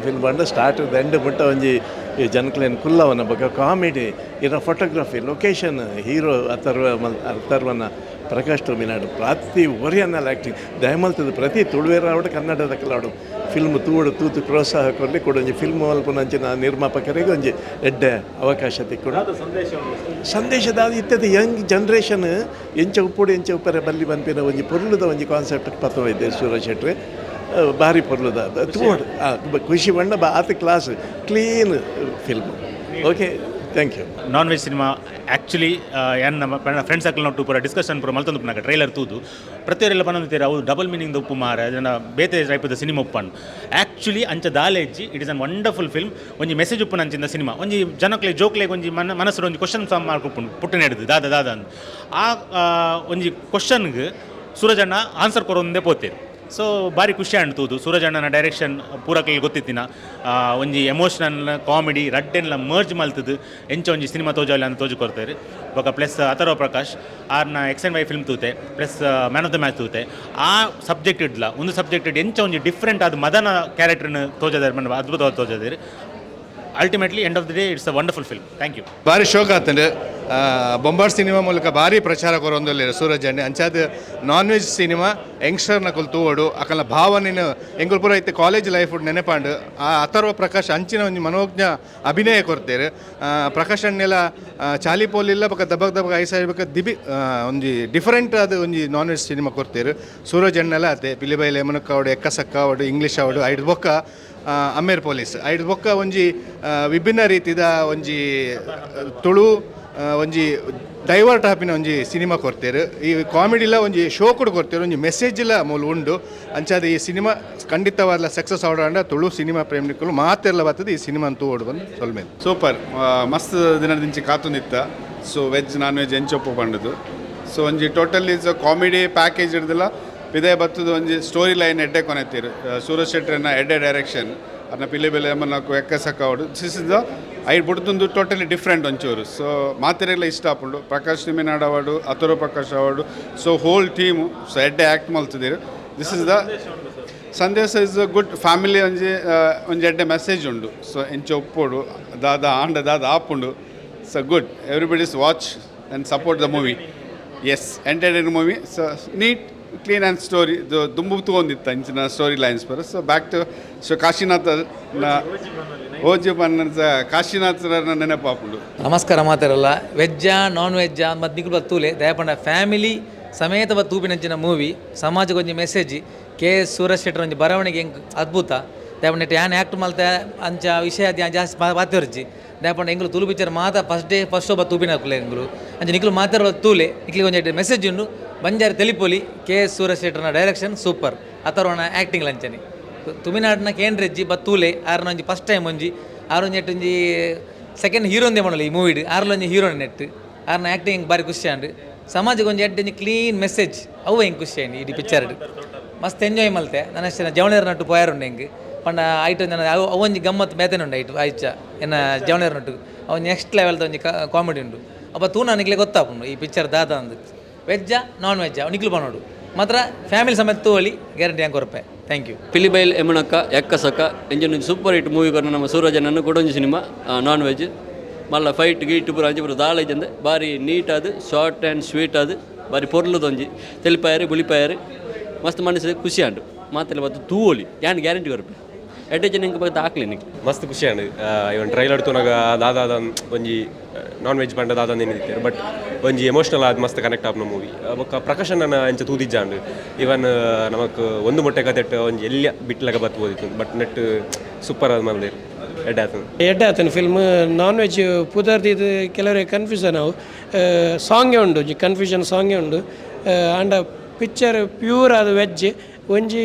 ಫಿಲ್ಮ್ ಬಂದು ಸ್ಟಾರ್ಟ್ ಎಂಡ್ ಮುಟ್ಟ ಒಂಜಿ ಜನಕ್ಲೇನು ಕುಲ್ಲವನ ಬಗ್ಗೆ ಕಾಮಿಡಿ ಇರೋ ಫೋಟೋಗ್ರಫಿ ಲೊಕೇಶನ್ ಹೀರೋ ಅಥರ್ವನ ಪ್ರಕಾಶ್ ತುಮಿನಾಡು ಪ್ರತಿ ಒರಿಯನ್ನೆಲ್ಲ ಆ್ಯಕ್ಟಿಂಗ್ ದಯಮಲ್ತದ ಪ್ರತಿ ತುಳುವೇರಾವಡು ಕನ್ನಡದ ಕಲಾಡು ಫಿಲ್ಮ್ ತೂತು ಪ್ರೋತ್ಸಾಹ ಕೊಡಲಿ ಕೊಡೊಂಜಿ ಫಿಲ್ಮ್ ಮಲ್ಪುನಂಚಿನ ನಿರ್ಮಾಪಕರಿಗೆ ಒಂಜಿ ಎಡ್ಡೆ ಅವಕಾಶ ತಿಕ್ಕೊಡು ಸಂದೇಶದ ಇತ್ತದ ಯಂಗ್ ಜನ್ರೇಷನ್ ಎಂಚ ಉಪ್ಪರೆ ಬಲ್ಲಿ ಬಂಪಿನ ಒಂಜಿ ಪೊರ್ಲುದ ಒಂಜಿ ಕಾನ್ಸೆಪ್ಟ್ ಪತ್ತವೈದ್ಯ ಸೂರಜ್ ಶೆಟ್ಟಿ ಭಾರಿ ಪೊರ್ಲುದ ತೂಡು ಖುಷಿ ಬಣ್ಣ ಆತ class clean film. Okay thank you. Non veg cinema actually ಏನು ನಮ್ಮ ಫ್ರೆಂಡ್ಸ್ ಸರ್ಕಲ್ ನೋಟು ಪೂರ ಡಿಸ್ಕಷನ್ ಪೂರ ಮಲ್ತೊಂದು ಉಪ್ಪನಾಗ ಟ್ರೈಲರ್ ತೂದು ಪ್ರತಿಯೊರೆಲ್ಲ ಪನ್ನೊಂದಿದ್ದಾರೆ ಅವು ಡಬಲ್ ಮೀನಿಂಗ್ ಉಪ್ಪು ಮಾರ ಅದನ್ನು ಬೇತೆ ಟೈಪದ ಸಿನಿಮಾ ಉಪ್ಪನ್ನು ಆ್ಯಕ್ಚುಲಿ ಅಂಚ ದಾಲೆಜ್ಜಿ it is an wonderful film. ಒಂಜಿ ಮೆಸೇಜ್ ಉಪ್ಪು ಅಂಚಿಂದ ಸಿನಿಮಾ ಒಂಜಿ ಜನಕ್ಲೆ ಜೋಕ್ಲೆಗೆ ಒಂಜಿ ಮನಸ್ಸು ಒಂಜಿ ಕ್ವಶನ್ ಸಾಮ್ ಮಾಡ್ಕೊಪ್ಪುಂಡು ಪುಟ್ಟನೆ ಹಿಡಿದು ದಾದ ಅಂದು ಆ ಒಂಜಿ ಕ್ವಶನ್ಗೆ ಸೂರಜ್ ಅಣ್ಣ ಆನ್ಸರ್ ಕೊರೊಂದೇ ಪೋತೇರು. ಸೊ ಭಾರಿ ಖುಷಿ ಅಣ್ತುದು ಸೂರಜ್ ಅಣ್ಣನ ಡೈರೆಕ್ಷನ್ ಪೂರಕ್ಕೆ ಗೊತ್ತಿತ್ತಿನ ಒಂಜಿ ಎಮೋಷನಲ್ ಕಾಮಿಡಿ ರಡ್ಡೆಲ್ಲ ಮರ್ಜ್ ಮಲ್ತದು ಎಂಚ ಒಂಜಿ ಸಿನಿಮಾ ತೋಜಾಲಿ ಅಂತ ತೋಜು ಕೊಡ್ತಾರೆ ಬೊಕ ಪ್ಲಸ್ ಅಥರ್ವ ಪ್ರಕಾಶ್ ಆರ್ನ XNY ಫಿಲ್ಮ್ ತೂತೆ plus man of the match ತೂತೆ ಆ ಸಬ್ಜೆಕ್ಟ್ ಇಡ್ಲ ಒಂದು ಸಬ್ಜೆಕ್ಟ್ ಎಂಚ ಒಂಜಿ ಡಿಫ್ರೆಂಟ್ ಆದ ಮದನ ಕ್ಯಾರೆಕ್ಟರ್ನ ತೋಜದಾರೆ ಅದ್ಭುತವಾದ ತೋಜದಾರೆ. Ultimately end of the day it's a wonderful film. Thank you. ಭಾರಿ ಶೋಕ ಆತಂಡು ಬೊಂಬಾಟ್ ಸಿನಿಮಾ ಮೂಲಕ ಭಾರಿ ಪ್ರಚಾರ ಕೊರೊಂದೊಲ್ಲೆರ್ ಸೂರಜ್ ಅಣ್ಣೆ ಅಂಚಾದ ನಾನ್ ವೆಜ್ ಸಿನಿಮಾ ಯಂಗ್ಸ್ಟರ್ನ ಕುಲ್ ತೂವಡು ಅಕಲ್ನ ಭಾವನೆನ ಎಂಗುಲ್ ಪೂರ ಐತೆ ಕಾಲೇಜ್ ಲೈಫ್ ನೆನೆಪಾಂಡು ಆ ಅಥರ್ವ ಪ್ರಕಾಶ್ ಅಂಚಿನ ಒಂಜಿ ಮನೋಜ್ಞ ಅಭಿನಯ ಕೊಡ್ತೇರು. ಪ್ರಕಾಶ್ ಅಣ್ಣೆಲ್ಲ ಚಾಲಿ ಪೋಲಿಲ್ಲ ಬೊಕ ದಬಕ್ ಐಸಾಯ್ ಬೊಕ ಒಂಜಿ ಡಿಫರೆಂಟ್ ಆದ ಒಂಜಿ ನಾನ್ ವೆಜ್ ಸಿನಿಮಾ ಕೊಡ್ತೇರು. ಸೂರಜ್ ಅಣ್ಣೆಲ್ಲ ಆತೆ ಪಿಲಿಬೈಲ್ ಎಮನಕ್ಕ ಅವಡು ಎಕ್ಕಸಕ್ಕ ಅವಡು ಇಂಗ್ಲೀಷ್ ಅವಡು ಐದು ಬೊಕ್ಕ ಅಮೇರ್ ಪೊಲೀಸ್ ಐದು ಬೊಕ್ಕ ಒಂಜಿ ವಿಭಿನ್ನ ರೀತಿದ ಒಂಜಿ ತುಳು ಒಂಜಿ ಡೈವರ್ಟ್ ಆಪಿನ ಒಂಜಿ ಸಿನಿಮಾ ಕೊಡ್ತೇರು. ಈ ಕಾಮಿಡಿಲ ಒಂಜಿ ಶೋ ಕೂಡ ಕೊಡ್ತೇರು ಒಂಜಿ ಮೆಸೇಜ್ಲ ಮೂಲ ಉಂಡು ಅಂಚಾದ ಈ ಸಿನಿಮಾ ಖಂಡಿತವಾದ ಸಕ್ಸಸ್ ಆವಡ ತುಳು ಸಿನಿಮಾ ಪ್ರೇಮಿಕರು ಮಾತೆಲ್ಲ ಬರ್ತದೆ ಈ ಸಿನಿಮಾ ಅಂತೂ ಓಡು ಬಂದು ಸೊಲ್ಮೇಲೆ ಸೂಪರ್ ಮಸ್ತ್ ದಿನದಿಂಚಿ ಕಾತುಂದಿತ್ತ. ಸೊ ವೆಜ್ ನಾನ್ ವೆಜ್ ಎಂಚೊಪ್ಪು ಪಂಡದು. ಸೊ ಒಂಜಿ ಟೋಟಲ್ ಇಸ್ ಕಾಮಿಡಿ ಪ್ಯಾಕೇಜ್ ಹಿಡ್ದಿಲ್ಲ ಪಿದೇ ಬತ್ತದು ಒಂಜಿ ಸ್ಟೋರಿ ಲೈನ್ ಎಡ್ಡೆ ಕೊನೆತ್ತೀರು. ಸೂರಜ್ ಶೆಟ್ಟಿನ ಎಡ್ಡೆ ಡೈರೆಕ್ಷನ್ ಅದನ್ನ ಪಿಲಿ ಬೆಲೆ ಎಮ್ಮನಕ್ಕು ಎಕ್ಕಸಕ್ಕ ಅವಡು ದಿಸ್ ಇಸ್ ದ ಐದು ಬಿಡ್ತೊಂದು ಟೋಟಲಿ ಡಿಫ್ರೆಂಟ್ ಒಂಚೂರು. ಸೊ ಮಾತೆರೆಲ್ಲ ಇಷ್ಟ ಆಪುಂಡು Prakash Thuminad award Atharva Prakash award so whole team so ಎಡ್ಡೆ ಆ್ಯಕ್ಟ್ ಮಲ್ತಿದ್ದೀರು. ದಿಸ್ ಇಸ್ ದ ಸಂದೇಶ ಇಸ್ ಅ ಗುಡ್ ಫ್ಯಾಮಿಲಿ ಒಂಜಿ ಎಡ್ಡೆ ಮೆಸೇಜ್ ಉಂಡು. ಸೊ ಎಂಚ ಒಪ್ಪೋಡು ದಾದ ಆಪುಂಡು. So good everybody's watch and support the movie. Yes entertain movie. So neat clean and story ದುಂಬು ತಗೊಂಡಿತ್ತು ಅಂಚಿನ ಸ್ಟೋರಿ ಲೈನ್ಸ್ ಬರ so back to so Kashinath ಓಜಿ ಬನ್ನ ಕಾಶಿನಾಥನ ನೆನಪಾಪುಂಡು. ನಮಸ್ಕಾರ ಮಾತಾರಲ್ಲ ವೆಜ್ಜಾ ನಾನ್ ವೆಜ್ಜಾ ಮತ್ತು ನಿಗುಲು ಬತ್ತೂಲೆ ದಯಪಂಡ ಫ್ಯಾಮಿಲಿ ಸಮೇತ ಬತ್ತು ತೂಪಿನಂಚಿನ ಮೂವಿ ಸಮಾಜಕ್ಕೆ ಒಂಜಿ ಮೆಸೇಜ್ ಸೂರಜ್ ಶೆಟ್ಟರ್ ಒಂಜಿ ಬರವಣಿಗೆ ಹೆಂಗೆ ಅದ್ಭುತ ದಯಪಂಡ ಯಾನ್ ಆ್ಯಕ್ಟ್ ಮಲ್ತೆ ಅಂಚ ವಿಷಯ ಜಾಸ್ತಿ ಮಾತಾಡ್ಚಿ ದಯಪಂಡ ಎಂಗ್ಲು ತುಳು ಪಿಕ್ಚರ್ ಮಾತ ಫಸ್ಟ್ ಶೋ ಬತ್ತು ತೂಪಿನ ಹಾಕುಲೆ ಎಂಗ್ಲು ಅಂಚೆ ನಿಗುಲು ಮಾತಾಡೋ ತೂಲೆ ನಿಕ್ಲಿಗೆ ಒಂಜಿ ಮೆಸೇಜ್ ಉಂಡು ಬಂಜಾರಿ ತೆಲಿಪೊಲಿ ಸೂರಜ್ ಶೆಟ್ಟರ್ನ ಡೈರೆಕ್ಷನ್ ಸೂಪರ್ ಅಥರ್ವಣ ಆ್ಯಕ್ಟಿಂಗ್ ಲಂಚನಿ ತುಮಿನಾಡಿನ ಕೇಂದ್ರಜ್ಜಿ ಬತ್ತೂಲೆ ಆರ್ನ ಒಂಜಿ ಫಸ್ಟ್ ಟೈಮ್ ಒಂಜಿ ಆರೊಂಜಿ ಒಂಜಿ ಸೆಕೆಂಡ್ ಹೀರೋಂದೇ ಮಾಡೋಲ್ಲ ಈ ಮೂವಿಡ್ ಆರ್ಲೊಂಜಿ ಹೀರೋನ್ ನೆಟ್ ಆರ್ನ ಆ್ಯಕ್ಟಿಂಗ್ ಬಾರಿ ಖುಷಿ ಆಂಡು ಸಮಾಜಕ್ಕೆ ಒಂಜಿ ಒಂಜಿ ಕ್ಲೀನ್ ಮೆಸೇಜ್ ಅವು ಹೆಂಗೆ ಖುಷಿ ಆಯ್ತು ಇಡೀ ಪಿಕ್ಚರ್ ಮಸ್ತ್ ಎಂಜಾಯ್ ಮಲ್ತೆ ನನ್ನ ಅಷ್ಟೇ ಜವಣೇರ ನಟ್ಟು ಪೋಯಾರುಂಡು ಹೆಂಗೆ ಪಂಡ ಐಟು ನನ್ನ ಅವೊಂಜಿ ಗಮ್ಮತ್ತು ಬೇತೇನೆ ಉಂಡು ಐಟು ಆಯ್ಚ ಎನ್ನ ಜವಣೇರ ನಟ್ಟು ಅವನ್ ನೆಕ್ಸ್ಟ್ ಲೆವೆಲ್ದ ಒಂಜಿ ಕಾಮಿಡಿ ಉಂಡು ಅಪ್ಪ ತೂನ ನಿಕ್ಲೆ ಗೊತ್ತಾಪುಂಡು ಈ ಪಿಕ್ಚರ್ ದಾದ ಅಂದು ವೆಜ್ಜಾ ನಾನ್ ವೆಜ್ಜಾ ನಿಕ್ಲು ಬನ್ನೋಡು ಮಾತ್ರ ಫ್ಯಾಮಿಲಿ ಸಮೇತ ತೋಲಿ ಗ್ಯಾರಂಟಿ ಹೆಂಗೆ ರೂಪಾಯಿ. Thank you. ಪಿಲಿಬೈಲ್ ಎಮಣಕ್ಕ ಎಕ್ಕಸಕ್ಕ ಎಂಜಿನ ಸೂಪರ್ ಹಿಟ್ ಮೂವಿ ಕೊರ ನಮ್ಮ ಸೂರಜನನ್ನು ಕೊಡೊಂಜಿ ಸಿನಿಮಾ ನಾನ್ ವೆಜ್ ಮಲ್ಲ ಫೈಟ್ ಗೀಟ್ ಪೂರ ಅಂಚಿ ಪೂರ ದಾಳೈಜಂದೆ ಬಾರಿ ನೀಟ್ ಅದು ಶಾರ್ಟ್ ಆ್ಯಂಡ್ ಸ್ವೀಟ್ ಅದು ಬಾರಿ ಪೊರ್ಲುದೊಂಜಿ ತೆಲಿಪಾಯರು ಬುಳಿಪಾಯರು ಮಸ್ತ್ ಮನಸ್ಸು ಖುಷಿ ಆಂಡು ಮಾತೆಲ್ಲ ಬತ್ತು ತೂವೋಲಿ ಯಾನ್ ಗ್ಯಾರಂಟಿ ಕೊರಪೆ ಎಡ್ಡೆ ಜನ ಹಿಂಗೆ ಬಗ್ಗೆ ಹಾಕ್ಲಿ ನಿಂಗೆ ಮಸ್ತ್ ಖುಷಿ ಆಂಡು ಇವನ್ ಟ್ರೈಲರ್ ತೂನಾಗ ದಾದಾದ ಒಂಜಿ ನಾನ್ ವೆಜ್ ಪಂಡ ದಾದ ಏನಿದ್ದಾರೆ ಬಟ್ ಒಂಜಿ ಎಮೋಷನಲ್ ಆದ ಮಸ್ತ್ ಕನೆಕ್ಟ್ ಆಪ್ನ ಮೂವಿ ಬೊಕ್ಕ ಪ್ರಕಾಶನ್ ಎಂಚ ತೂದಿಜ್ಜಾಂಡು ಇವನ್ ನಮಕ್ ಒಂದು ಮೊಟ್ಟೆ ಕತೆಟ್ ಒಂಜಿ ಎಲ್ಲ ಬಿಟ್ಲಾಗ ಬತ್ಬೋದಿತ್ತು ಬಟ್ ನೆಟ್ ಸೂಪರ್ ಆದ ಮಲ್ದೇರು ಎಡ್ಡೆ ಆತನ ಫಿಲ್ಮ್ ನಾನ್ ವೆಜ್ ಪುದರ್ದಿದ್ದು ಕೆಲವರಿಗೆ ಕನ್ಫ್ಯೂಷನ್ ಅವು ಸಾಂಗೇ ಉಂಡು ಕನ್ಫ್ಯೂಷನ್ ಸಾಂಗೇ ಉಂಡು ಆಂಡ ಪಿಕ್ಚರ್ ಪ್ಯೂರ್ ಆದ ವೆಜ್ ಒಂಜಿ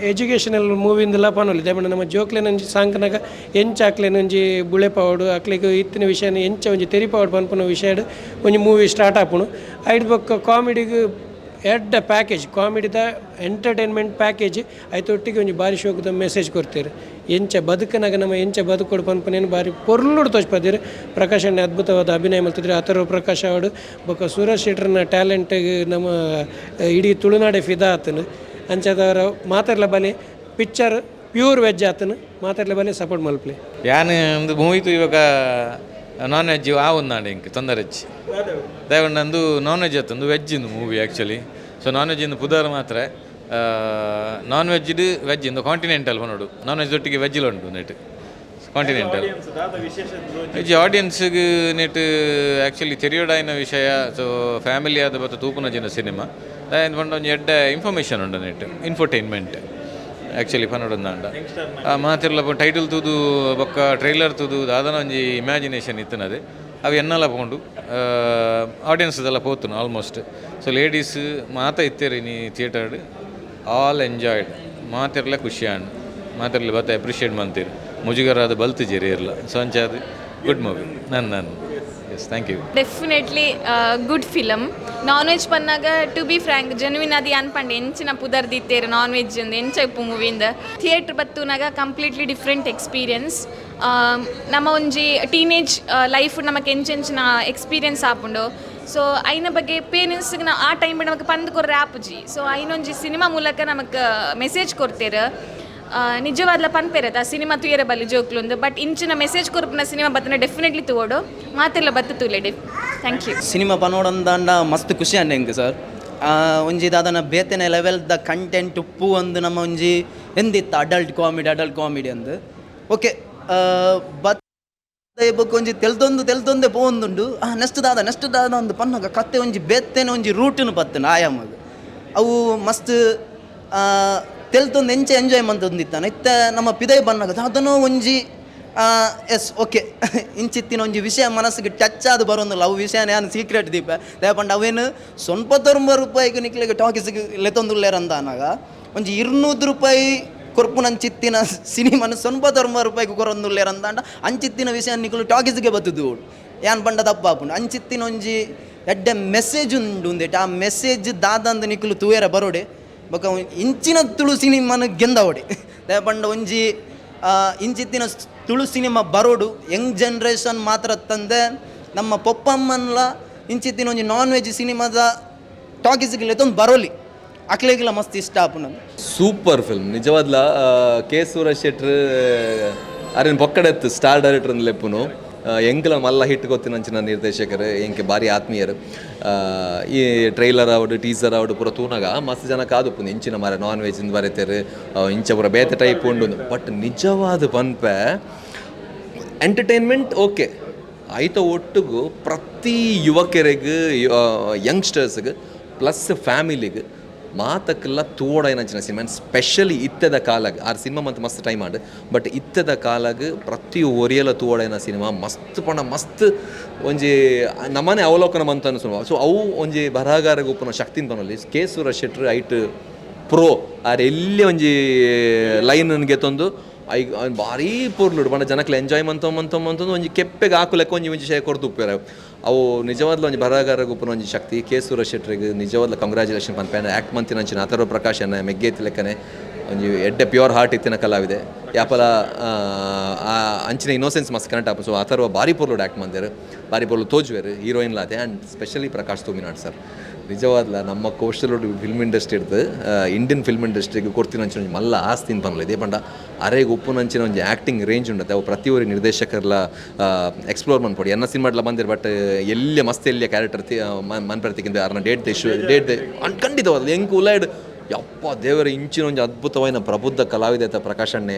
ಎಜುಕೇಷನಲ್ ಮೂವಿಂದೆಲ್ಲ ಪನೊಲಿ ದಯಮಾಡಿ ನಮ್ಮ ಜೋಕ್ಲೆನಂಜಿ ಸಾಂಗ್ನಾಗ ಎಂಚ ಆಕ್ಲೆನಂಜಿ ಬುಳೆ ಪಾವಡು ಅಕ್ಲಿಗೆ ಇತ್ತಿನ ವಿಷಯನ ಎಂಚ ಒಂಜಿ ತೆರಿಪಾವಡು ಪನ್ಪುನ ವಿಷಯ ಒಂಜಿ ಮೂವಿ ಸ್ಟಾರ್ಟ್ ಆಪುಣು ಐದು ಬೊಕ್ಕ ಕಾಮಿಡಿಗೆ ಎಡ್ಡ ಪ್ಯಾಕೇಜ್ ಕಾಮಿಡಿದ ಎಂಟರ್ಟೈನ್ಮೆಂಟ್ ಪ್ಯಾಕೇಜ್ ಐತೊಟ್ಟಿಗೆ ಒಂಜಿ ಬಾರಿ ಶೋಕದ ಮೆಸೇಜ್ ಕೊಡ್ತೀರಿ ಎಂಚ ಬದುಕನಾಗ ನಮ್ಮ ಎಂಚ ಬದುಕೊಡು ಪನ್ಪನೇನು ಬಾರಿ ಪೊರ್ಲುಡು ತೋಚ್ಪದಿರಿ ಪ್ರಕಾಶ್ ಅಣ್ಣ ಅದ್ಭುತವಾದ ಅಭಿನಯ ಮಾಡ್ತಿದ್ರು ಅಥರ್ವ ಪ್ರಕಾಶ್ ಅವಡು ಬೊಕ್ಕ ಸೂರಜ್ ಶೆಟ್ಟರ್ನ ಟ್ಯಾಲೆಂಟಿಗೆ ನಮ್ಮ ಇಡೀ ತುಳುನಾಡೆ ಫಿದಾ ಆತನು ಅಂಚದವರ ಮಾತಾಡ್ಲ ಬಲೆ ಪಿಕ್ಚರ್ ಪ್ಯೂರ್ ವೆಜ್ ಆತನು ಮಾತಾಡ್ಲ ಬಲೆ ಸಪೋರ್ಟ್ ಮಲ್ಪ್ಲೆ ಯಾನ್ ಒಂದು ಮೂವಿತು ಇವಾಗ ನಾನ್ ವೆಜ್ ಆವೊಂದಾಂಡೆ ಇಂಕ್ ತೊಂದರೆ ಹೆಚ್ಚಿ ದಯವಂಡು ನಾನ್ ವೆಜ್ ಆತಂದು ವೆಜ್ ಇಂದು movie actually so non veg ಇಂದು ಪುದರ್ ಮಾತ್ರ ನಾನ್ ವೆಜ್ ವೆಜ್ ಇಂದು ಕಾಂಟಿನೆಂಟಲ್ ನೋಡು ನಾನ್ ವೆಜ್ ಒಟ್ಟಿಗೆ ವೆಜ್ಜಿಲ್ ಉಂಟು ನೆಟ್ ಕಾಂಟಿನೆಂಟಲ್ ಈ ಆಡಿಯನ್ಸ್ಗೆ ನೆಟ್ ಆ್ಯಕ್ಚುಲಿ ತೆರಿಯೋಡಾಯಿನ ವಿಷಯ ಸೊ ಫ್ಯಾಮಿಲಿ ಆದ ಬತ್ತ ತೂಪುನ ಜನ ಸಿನಿಮಾ ದಾಯನ್ ಪಂಡ ಒಂಜಿ ಎಡ್ಡೆ ಇನ್ಫಾರ್ಮೇಷನ್ ಉಂಡು ನೆಟ್ ಇನ್ಫರ್ಟೈನ್ಮೆಂಟ್ ಆ್ಯಕ್ಚುಲಿ ಪನ್ನಡೊಂದಾಂಡ ಮಾತಿರ್ಲ ಟೈಟಲ್ ತೂದು ಬೊಕ್ಕ ಟ್ರೈಲರ್ ತೂದು ದಾದನ ಒಂಜಿ ಇಮ್ಯಾಜಿನೇಷನ್ ಇತ್ತನದು ಅವು ಎನ್ನಲ ಪೋಂಡು ಆಡಿಯನ್ಸ್ದೆಲ್ಲ ಪೋತುನು ಆಲ್ಮೋಸ್ಟ್ ಸೊ ಲೇಡೀಸ್ ಮಾತ ಇತ್ತೇರಿ ನೀ ಥಿಯೇಟರ್ಡ್ ಆಲ್ ಎಂಜಾಯ್ಡ್ ಮಾತಿರ್ಲ ಖುಷಿ ಆಂಡ್ ಮಾತಿರ್ಲಿ ಬತ್ತ ಅಪ್ರಿಷಿಯೇಟ್ ಮಾಡ್ತೀರಿ ಮುಜುಗರ ಅದು ಬಲ್ತಿಜೇರಿ ಇರಲ್ಲ ಸೊ ಅಂಚಾದು ಗುಡ್ ಮೂವಿ ನಾನು yes thank you. Definitely good film non veg ಪನ್ನಾಗ ಟು ಬಿ ಫ್ರ್ಯಾಂಕ್ ಜೆನ್ವಿನ್ ಅದು ಅನ್ಪಂಡು ಎಂಚಿನ ಪುದರ್ದಿತ್ತೇರು ನಾನ್ ವೆಜ್ ಇಂದ ಎಂಚ ಇಪ್ಪು ಮೂವಿಯಿಂದ ಥಿಯೇಟ್ರ್ ಬತ್ತುನಾಗ ಕಂಪ್ಲೀಟ್ಲಿ ಡಿಫ್ರೆಂಟ್ ಎಕ್ಸ್ಪೀರಿಯನ್ಸ್ ನಮ್ಮ ಒಂಜಿ ಟೀನೇಜ್ ಲೈಫ್ ನಮಗೆ ಎಂಚೆಂಚಿನ ಎಕ್ಸ್ಪೀರಿಯನ್ಸ್ ಆಪುಂಡು ಸೊ ಐನ ಬಗ್ಗೆ ಪೇರೆಂಟ್ಸ್ಗೆ ನಾವು ಆ ಟೈಮ್ ನಮಗೆ ಪಂದು ಕೊರ್ರೆ ಆಪುಜಿ ಸೊ ಐನೊಂಜಿ ಸಿನಿಮಾ ಮೂಲಕ ನಮಗೆ ಮೆಸೇಜ್ ಕೊಡ್ತೇರು ನಿಜವಾದ್ಲ ಪನ್ಪೇರತ್ತ ಸಿನಿಮಾ ತುಯರ ಬಲ್ಲಿ ಜೋಕ್ಲುಂದು ಬಟ್ ಇಂಚಿನ ಮೆಸೇಜ್ ಕೊರ್ಪಿನ ಸಿನಿಮಾ ಬತ್ತನ ಡೆಫಿನೆಟ್ಲಿ ತೂವೋಡು ಮಾತೆಲ್ಲ ಬತ್ತು ತೂಲೆ ಥ್ಯಾಂಕ್ ಯು. ಸಿನಿಮಾ ಪನೋಡಂದಾಂಡ ಮಸ್ತ್ ಖುಷಿ ಅಂಡೆ ಹೆಂಗೆ ಸರ್ ಒಂಜಿ ದಾದನ ಬೇತೆನೆ ಲೆವೆಲ್ದ ಕಂಟೆಂಟ್ ಉಪ್ಪು ಒಂದು ನಮ್ಮ ಒಂಜಿ ಎಂದಿತ್ತು ಅಡಲ್ಟ್ ಕಾಮಿಡಿ ಅಂದು ಓಕೆ ಬತ್ ಬೊಕ್ಕ ಒಂಜಿ ತೆಲ್ತೊಂದೆ ಪೋಂದುಂಡು ನೆಕ್ಸ್ಟ್ ದಾದ ಒಂದು ಪನ್ನಗ ಕತ್ತೆ ಒಂಜಿ ಬೇತೆನೆ ಒಂಜಿ ರೂಟನ್ನು ಪತ್ತನು ಆಯಾಮಗ ಅವು ಮಸ್ತ್ ತೆಲ್ತೊಂದು ಎಂಚ ಎಂಜಾಯ್ ಮಂತೊಂದಿತ್ತಾನ ಇತ್ತ ನಮ್ಮ ಪಿದೈ ಬನ್ನಾಗ ಅದನ್ನೋ ಒಂಜಿ ಎಸ್ ಓಕೆ ಇಂಚಿತ್ತಿನ ಒಂಜಿ ವಿಷಯ ಮನಸ್ಸಿಗೆ ಟಚ್ ಆದು ಬರೋದಿಲ್ಲ ಅವು ವಿಷಯನೇ ನಾನು ಸೀಕ್ರೆಟ್ ದೀಪ ದಯಪಂಡು ಅವೇನು ₹90 ನಿಕ್ಲಿಗೆ ಟಾಕೀಸಿಗೆ ಲೆತ್ತೊಂದುಲ್ಲೇರಂದ ಅನ್ನಾಗ ಒಂಜಿ ₹200 ಕೊರ್ಪುನಂಚಿತ್ತಿನ ಸಿನಿಮಾನ ₹90 ಕೊರೊಂದುಲ್ಲೇರಂದಾಂಡ ಅಂಚಿತ್ತಿನ ವಿಷಯ ನಿಕ್ಲು ಟಾಕೀಸಿಗೆ ಬತ್ತದು ಯಾನ್ ಪಂಡ ತಪ್ಪಾಪುಂಡು ಅಂಚಿತ್ತಿನ ಒಂಜಿ ಎಡ್ಡೆ ಮೆಸೇಜ್ ಉಂಡು ಉಂದೇಟ್ ಆ ಮೆಸೇಜ್ ದಾದಂದು ನಿಕ್ಲು ತೂಯರ ಬರೋಡೆ ಬೊಕ ಇಂಚಿನ ತುಳು ಸಿನಿಮಾನ ಗೆಂದವಡೆ ದಯಪಂಡ ಒಂಜಿ ಇಂಚಿತ್ತಿನ ತುಳು ಸಿನಿಮಾ ಬರೋಡು ಯಂಗ್ ಜನ್ರೇಷನ್ ಮಾತ್ರ ತಂದೆ ನಮ್ಮ ಪೊಪ್ಪಮ್ಮನ್ಲ ಇಂಚಿತ್ತಿನ ಒಂಜಿ ನಾನ್ ವೆಜ್ ಸಿನಿಮಾದ ಟಾಕೀಸ್ಗೆ ಲೆತ್ತೊಂದು ಬರೋಲಿ ಅಕ್ಲೆಗಿಲ್ಲ ಮಸ್ತ್ ಇಷ್ಟ ಆಪುನ ಸೂಪರ್ ಫಿಲ್ಮ್ ನಿಜವಾದ್ಲ ಸೂರಜ್ ಶೆಟ್ರ್ ಅರೇನು ಪೊಕ್ಕಡೆತ್ತು ಸ್ಟಾರ್ ಡೈರೆಕ್ಟರ್ ಲೆಪ್ಪುನು ಎಂಕ್ಲ ಮಲ್ಲ ಹಿಟ್ ಗೊತ್ತಿನಂಚಿನ ನಿರ್ದೇಶಕರು ಎಂಕೆ ಭಾರಿ ಆತ್ಮೀಯರು. ಈ ಟ್ರೈಲರ್ ಅವಡು ಟೀಸರ್ ಅವಡು ಪೂರ ತೂನಾಗ ಮಸ್ತ್ ಜನ ಕಾದುಪ್ಪುಂಡು ಇಂಚಿನ ಮರ ನಾನ್ ವೆಜ್ ಇಂದು ಬರೀತಾರೆ ಇಂಚ ಪೂರ ಬೇತೆ ಟೈಪ್ ಉಂಡು. ಬಟ್ ನಿಜವಾದ ಪನ್ಪೆ ಎಂಟರ್ಟೈನ್ಮೆಂಟ್ ಓಕೆ ಆಯ್ತ ಒಟ್ಟಿಗೂ ಪ್ರತಿ ಯುವಕರಿಗೂ ಯಂಗ್ಸ್ಟರ್ಸ್ಗೆ ಪ್ಲಸ್ ಫ್ಯಾಮಿಲಿಗೆ ಮಾತಕ್ಕೆಲ್ಲ ತೋಡ ಏನಂಚಿನ ಸಿನಿಮಾ ಸ್ಪೆಷಲಿ ಇತ್ತದ ಕಾಲಾಗ ಆ ಸಿನಿಮಾ ಮತ್ತು ಮಸ್ತ್ ಟೈಮ್ ಆಡು. ಬಟ್ ಇತ್ತದ ಕಾಲಾಗ ಪ್ರತಿ ಒರಿಯಲ ತೋಡ ಏನ ಸಿನಿಮಾ ಮಸ್ತ್ ಪಣ ಮಸ್ತ್ ಒಂಜಿ ನಮ್ಮನೆ ಅವಲೋಕನ ಮಂತ ಅನಿಸುವ. ಸೊ ಅವು ಒಂಜಿ ಬರಹಗಾರಗೆ ಉಪ್ಪನ ಶಕ್ತಿನ ಪನಲ್ಲಿ ಕೆ ಸುರೇಶ್ ಶೆಟ್ಟಿ ಐಟ್ ಪ್ರೋ ಆರು ಎಲ್ಲಿ ಒಂಜಿ ಲೈನ್ ಗೆತ್ತೊಂದು ಭಾರಿ ಪೂರ್ಲುಡು ಬಣ್ಣ ಜನಕ್ಕೆ ಎಂಜಾಯ್ ಮಂತಂದು ಒಂಜಿ ಕೆಪ್ಪೆಗೆ ಹಾಕುಲೆಕ್ಕ ಒಂಜಿ ಶೇ ಕೊಡ್ತು ಉಪ್ಪೇರ ಅವು ನಿಜವಾದ್ಲು ಒಂಜಿ ಬರಹಗಾರಗೆ ಉಪ್ಪನ ಒಂಜಿ ಶಕ್ತಿ. ಕೆ ಸುರೇಶ್ ಶೆಟ್ರಿಗೆ ನಿಜವಾದ್ಲು ಕಂಗ್ರ್ಯಾಚುಲೇಷನ್ ಪನ್ಪೇನೆ ಆ್ಯಕ್ಟ್ ಮಂತಿನಂಚಿನ ಅಥರ್ವ ಪ್ರಕಾಶನ ಮೆಗ್ಗೇತಿ ಲೆಕ್ಕನೆ ಒಂಜಿ ಎಡ್ಡೆ ಪ್ಯೂರ್ ಹಾರ್ಟ್ ಇತ್ತಿನ ಕಲಾವಿದೆ ಯಾಪಲ ಅಂಚಿನ ಇನ್ನೋಸೆನ್ಸ್ ಮಸ್ತ್ ಕನೆಕ್ಟ್ ಆಪ. ಸೊ ಅಥರ್ವ ಭಾರಿ ಪೂರ್ಲುಡು ಆ್ಯಕ್ಟ್ ಮಂದಿರು ಭಾರಿ ಪೂರ್ಲು ತೋಜುವೇರು ಹೀರೋಯಿನ್ ಲಾತೆ and specially Prakash Thuminad sir ನಿಜವಾದ್ಲ ನಮ್ಮ ಕೋಸ್ಟಲ್ವುಡ್ ಫಿಲ್ಮ್ ಇಂಡಸ್ಟ್ರಿ ಇಡ್ದು ಇಂಡಿಯನ್ ಫಿಲ್ಮ್ ಇಂಡಸ್ಟ್ರಿಗೆ ಕೊಡ್ತಿನಂಚಿನ ಒಂಜಿ ಮಲ್ಲ ಆಸ್ತಿನ ಪನ್ಲ ಇದೇ ಪಂಡ ಅರೆಗೆ ಉಪ್ಪುನಂಚಿನ ಒಂಜಿ ಆ್ಯಕ್ಟಿಂಗ್ ರೇಂಜ್ ಉಂಡತ್ತೆ ಅವು ಪ್ರತಿಯೊಬ್ಬರಿಗೆ ನಿರ್ದೇಶಕರ್ಲ ಎಕ್ಸ್ಪ್ಲೋರ್ ಮಾಡ್ಕೊಡಿ ಎನ್ನ ಸಿನಿಮಾಡ್ಲ ಬಂದಿರು. ಬಟ್ ಎಲ್ಲಿ ಮಸ್ತ್ ಎಲ್ಲಿಯ ಕ್ಯಾರೆಕ್ಟರ್ ಮನ್ಪರ್ತಿಕ್ಕಿಂತ ಯಾರನ್ನ ಡೇಟ್ ಖಂಡಿತವಾದ ಹೆಂಗೆ ಉಲಾಯ್ಡ್ ಯಪ್ಪ ದೇವರ ಇಂಚಿನ ಒಂಜಿ ಅದ್ಭುತವಾದ ಪ್ರಬುದ್ಧ ಕಲಾವಿದೆ ಅಂತ ಪ್ರಕಾಶಣ್ಣೆ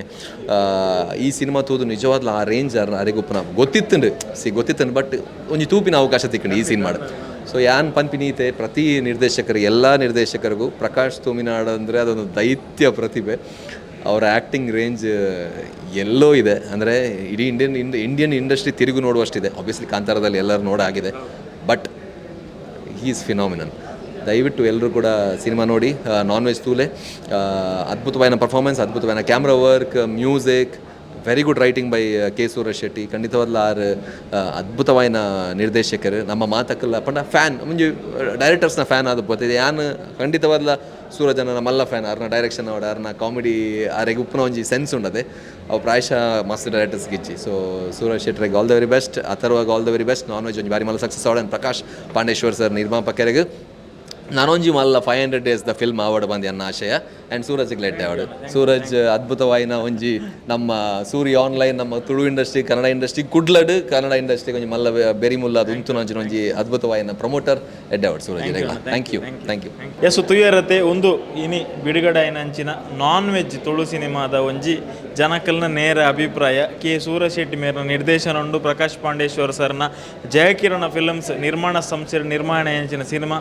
ಈ ಸಿನಿಮಾ ತೂದು ನಿಜವಾದ್ಲ ಆ ರೇಂಜ್ ಅರೆಗುಪ್ಪನ ಗೊತ್ತಿತ್ತಂಡು ಬಟ್ ಒಂಜಿ ತೂಪಿನ ಅವಕಾಶ ತಿಕ್ಕಂಡು ಈ ಸಿನಿಮಾ. ಸೊ ಯಾನ್ ಪನ್ಪಿನೀತೆ ಪ್ರತಿ ನಿರ್ದೇಶಕರಿಗೆ ಎಲ್ಲ ನಿರ್ದೇಶಕರಿಗೂ ಪ್ರಕಾಶ್ ತೂಮಿನಾಡ್ ಅಂದರೆ ಅದೊಂದು ದೈತ್ಯ ಪ್ರತಿಭೆ. ಅವರ ಆ್ಯಕ್ಟಿಂಗ್ ರೇಂಜ್ ಎಲ್ಲೋ ಇದೆ ಅಂದರೆ ಇಡೀ ಇಂಡಿಯನ್ ಇಂಡಸ್ಟ್ರಿ ತಿರುಗು ನೋಡುವಷ್ಟಿದೆ. ಆಬ್ವಿಯಸ್ಲಿ ಕಾಂತಾರದಲ್ಲಿ ಎಲ್ಲರೂ ನೋಡಾಗಿದೆ ಬಟ್ ಹೀ ಈಸ್ ಫಿನಾಮಿನಲ್. ದಯವಿಟ್ಟು ಎಲ್ಲರೂ ಕೂಡ ಸಿನಿಮಾ ನೋಡಿ. ನಾನ್ ವೆಜ್ ತೂಲೆ ಅದ್ಭುತವಾದ ಪರ್ಫಾರ್ಮೆನ್ಸ್, ಅದ್ಭುತವಾದ camera work, music, very good writing by K Suresh Shetty. ಖಂಡಿತವಾದ್ಲ ಆರು ಅದ್ಭುತವಾದ ನಿರ್ದೇಶಕರು ನಮ್ಮ ಮಾತಕ್ಕಲ್ಲ ಪಂಡ ಫ್ಯಾನ್ ಮುಂಜಿ ಡೈರೆಕ್ಟರ್ಸ್ನ ಫ್ಯಾನ್ ಆದ ಗೊತ್ತಿದೆ ಯಾನು ಖಂಡಿತವಾದ್ಲ ಸೂರಜನ ಮಲ್ಲ ಫ್ಯಾನ್ ಅವ್ರನ್ನ ಡೈರೆಕ್ಷನ್ ಅವಡ ಅವ್ರನ್ನ ಕಾಮಿಡಿ ಆರೆಗೆ ಉಪ್ಪನ ಒಂಜಿ ಸೆನ್ಸ್ ಉಂಡದೆ ಅವು ಪ್ರಾಯಶಃ ಮಸ್ತ್ ಡೈರೆಕ್ಟರ್ಸ್ಗೆ ಇಚ್ಚಿ. ಸೊ ಸೂರಜ್ ಶೆಟ್ಟಿಗೆ ಆಲ್ ದ ವೆರಿ ಬೆಸ್ಟ್, ಅಥರ್ವಾಗ all the very best. Non veg ಒಂಜಿ ಬಾರಿ ಮಲ್ಲ ಸಕ್ಸಸ್ ಆವಡ. ಪ್ರಕಾಶ್ ಪಾಂಡೇಶ್ವರ್ ಸರ್ ನಿರ್ಮಾಪಕರಿಗೆ ನಾನೊಂಜಿ ಮಲ್ಲ 500 days ದ ಫಿಲ್ಮ್ ಅವಾರ್ಡ್ ಬಂದು ನನ್ನ ಆಶಯ ಆ್ಯಂಡ್ ಸೂರಜ್ಗೆ ಲೆಟ್ ಅವಾರ್ಡ್. ಸೂರಜ್ ಅದ್ಭುತವಾಯಿನ ಒಂಜಿ ನಮ್ಮ ಸೂರ್ಯ ಆನ್ಲೈನ್ ನಮ್ಮ ತುಳು ಇಂಡಸ್ಟ್ರಿ ಕನ್ನಡ ಇಂಡಸ್ಟ್ರಿ ಕುಡ್ಲಡ್ ಕನ್ನಡ ಇಂಡಸ್ಟ್ರಿಗೆ ಒಂಜಿ ಮಲ್ಲ ಬೆರಿ ಮುಲ್ಲ ಅದು ಉಂತುನಂಚಿನ ಒಂಜಿ ಅದ್ಭುತವಾಯಿನ ಪ್ರಮೋಟರ್ ಎಡ್ award Suraj. Thank you. Yes ತುಯ್ಯರತೆ ಒಂದು ಇನಿ ಬಿಡುಗಡೆಯನಂಚಿನ ನಾನ್ ವೆಜ್ ತುಳು ಸಿನಿಮಾದ ಒಂಜಿ ಜನಕಲ್ನ ನೇರ ಅಭಿಪ್ರಾಯ ಕೆ ಸೂರಜ್ ಶೆಟ್ಟಿ ಮೇರ್ನ ನಿರ್ದೇಶನ ಉಂಡು. ಪ್ರಕಾಶ್ ಪಾಂಡೇಶ್ವರ್ ಸರ್ನ ಜಯಕಿರಣ ಫಿಲಮ್ಸ್ ನಿರ್ಮಾಣ ಸಂಸ್ಥೆ ನಿರ್ಮಾಣ ಎಂಚಿನ ಸಿನಿಮಾ.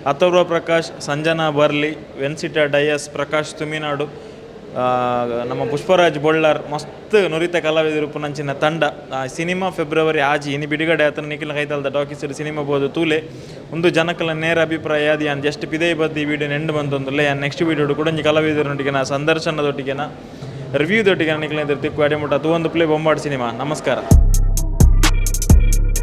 ಅಥರ್ವ ಪ್ರಕಾಶ್, ಸಂಜನಾ ಬರ್ಲಿ, ವೆನ್ಸಿಟಾ ಡಯಸ್, ಪ್ರಕಾಶ್ ತುಮಿನಾಡು, ನಮ್ಮ ಪುಷ್ಪರಾಜ್ ಬೊಳ್ಳಾರ್ ಮಸ್ತ್ ನುರಿತ ಕಲಾವಿದರು ಪುನಂಚಿನ ತಂಡ. ಸಿನಿಮಾ ಫೆಬ್ರವರಿ ಆಜಿ ಇನಿ ಬಿಡುಗಡೆ ಆತನ ನಿಖಿಲ ಕೈತಲ್ದ ಟಾಕೀಸ್ ಸಿನಿಮಾ ಬೋದು ತೂಲೆ ಒಂದು ಜನಕಲ ನೇರ ಅಭಿಪ್ರಾಯ ಅದು ಯಾನ್ ಜಸ್ಟ್ ಪಿದೇ ಬದ್ದು ಈ ವಿಡಿಯೋ ಎಂಡ್ ಬಂತಂದುಲ್ಲ ಯಾನ್ ನೆಕ್ಸ್ಟ್ ವಿಡಿಯೋ ಕೂಡ ಕಲಾವಿದರೊಟ್ಟಿಗೆ ನಾ ಸಂದರ್ಶನದೊಟ್ಟಿಗೆ ರಿವ್ಯೂದೊಟ್ಟಿಗೆ ನಿಖಿಲ ತಿಕ್ಕು ಅಡೆಮುಟ ತೂ ಒಂದು ಪ್ಲೇ ಬೊಂಬಾಟ್ ಸಿನಿಮಾ. ನಮಸ್ಕಾರ.